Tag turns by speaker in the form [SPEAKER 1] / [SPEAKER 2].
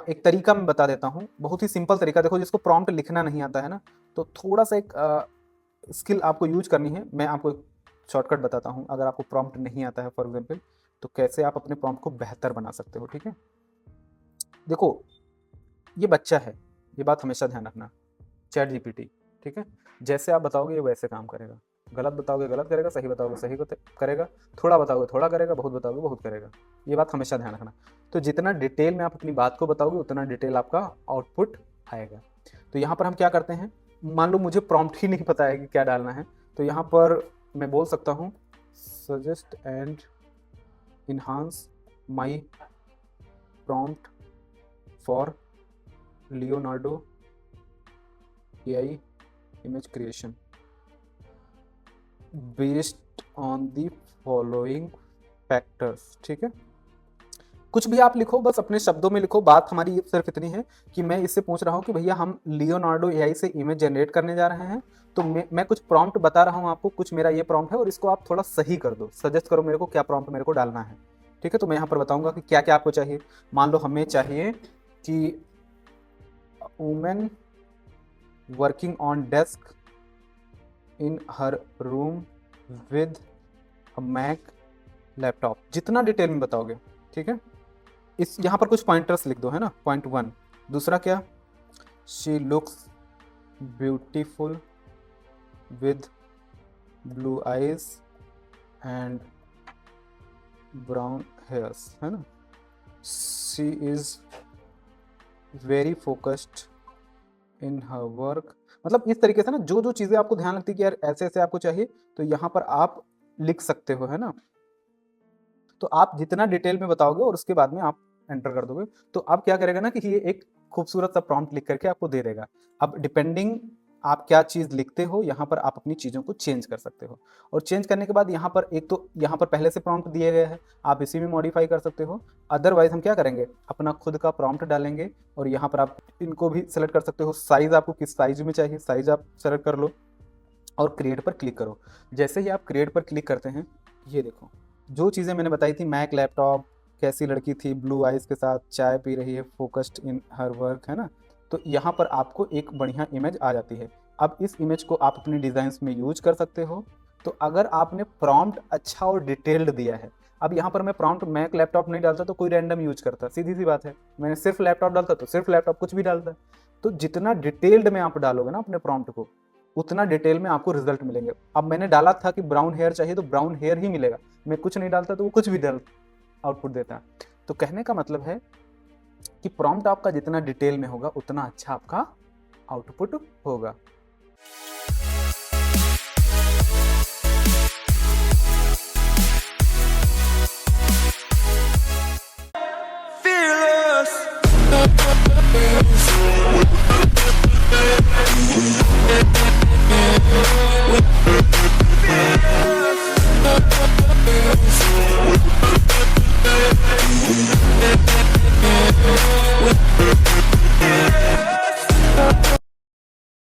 [SPEAKER 1] एक तरीका मैं बता देता हूँ, बहुत ही सिंपल तरीका। देखो, जिसको प्रॉम्प्ट लिखना नहीं आता है ना, तो थोड़ा सा एक स्किल आपको यूज करनी है। मैं आपको एक शॉर्टकट बताता हूँ। अगर आपको प्रॉम्प्ट नहीं आता है फॉर एग्जाम्पल, तो कैसे आप अपने प्रॉम्प्ट को बेहतर बना सकते हो। ठीक है, देखो, ये बच्चा है, ये बात हमेशा ध्यान रखना। चैट जीपीटी, ठीक है, जैसे आप बताओगे ये वैसे काम करेगा। गलत बताओगे गलत करेगा, सही बताओगे सही करेगा, थोड़ा बताओगे थोड़ा करेगा, बहुत बताओगे बहुत करेगा। ये बात हमेशा ध्यान रखना। तो जितना डिटेल में आप अपनी बात को बताओगे, उतना डिटेल आपका आउटपुट आएगा। तो यहाँ पर हम क्या करते हैं, मान लो मुझे प्रॉम्प्ट ही नहीं पता है कि क्या डालना है, तो यहाँ पर मैं बोल सकता हूँ suggest and enhance my prompt for Leonardo AI image creation based on the following factors। ठीक है, कुछ भी आप लिखो, बस अपने शब्दों में लिखो। बात हमारी सिर्फ इतनी है कि मैं इससे पूछ रहा हूँ कि भैया हम लियोनार्डो AI से इमेज जनरेट करने जा रहे हैं, तो मैं कुछ प्रॉम्प्ट बता रहा हूँ आपको, कुछ मेरा ये प्रॉम्प्ट है और इसको आप थोड़ा सही कर दो, सजेस्ट करो मेरे को क्या प्रॉम्प्ट मेरे को डालना है। ठीक है, तो मैं यहाँ पर बताऊंगा कि क्या क्या आपको चाहिए। मान लो हमें चाहिए कि women working on desk in her room with a Mac laptop. जितना डिटेल में बताओगे, ठीक है, इस यहाँ पर कुछ पॉइंटर्स लिख दो, है ना। पॉइंट 1, दूसरा क्या, she looks beautiful with blue eyes and brown hairs, है ना। She is very focused in her work. मतलब इस तरीके से ना, जो जो चीज़ें आपको ध्यान लगती है कि यार ऐसे ऐसे आपको चाहिए, तो यहाँ पर आप लिख सकते हो, है ना। तो आप जितना डिटेल में बताओगे और उसके बाद में आप एंटर कर दोगे, तो अब क्या करेगा ना कि ये एक खूबसूरत सा प्रॉम्प्ट लिख करके आपको दे देगा। अब डिपेंडिंग आप क्या चीज़ लिखते हो, यहाँ पर आप अपनी चीज़ों को चेंज कर सकते हो। और चेंज करने के बाद यहाँ पर एक तो यहाँ पर पहले से प्रॉम्प्ट दिए गए हैं, आप इसी में मॉडिफाई कर सकते हो। अदरवाइज हम क्या करेंगे, अपना खुद का प्रॉम्प्ट डालेंगे और यहाँ पर आप इनको भी सेलेक्ट कर सकते हो। साइज़ आपको किस साइज में चाहिए, साइज़ आप सेलेक्ट कर लो और क्रिएट पर क्लिक करो। जैसे ही आप क्रिएट पर क्लिक करते हैं, ये देखो जो चीज़ें मैंने बताई थी, मैक लैपटॉप, कैसी लड़की थी ब्लू आइज के साथ, चाय पी रही है, फोकस्ड इन हर वर्क, है ना। तो यहाँ पर आपको एक बढ़िया इमेज आ जाती है। अब इस इमेज को आप अपने डिज़ाइंस में यूज कर सकते हो। तो अगर आपने प्रॉम्प्ट अच्छा और डिटेल्ड दिया है, अब यहाँ पर मैं प्रॉम्प्ट मैक लैपटॉप नहीं डालता तो कोई रैंडम यूज करता, सीधी सी बात है। मैंने सिर्फ लैपटॉप डालता तो सिर्फ लैपटॉप, कुछ भी डालता। तो जितना डिटेल्ड में आप डालोगे ना अपने प्रॉम्प्ट को, उतना डिटेल में आपको रिजल्ट मिलेंगे। अब मैंने डाला था कि ब्राउन हेयर चाहिए तो ब्राउन हेयर ही मिलेगा, मैं कुछ नहीं डालता तो वो कुछ भी डाल आउटपुट देता है। तो कहने का मतलब है कि प्रॉम्प्ट आपका जितना डिटेल में होगा, उतना अच्छा आपका आउटपुट होगा।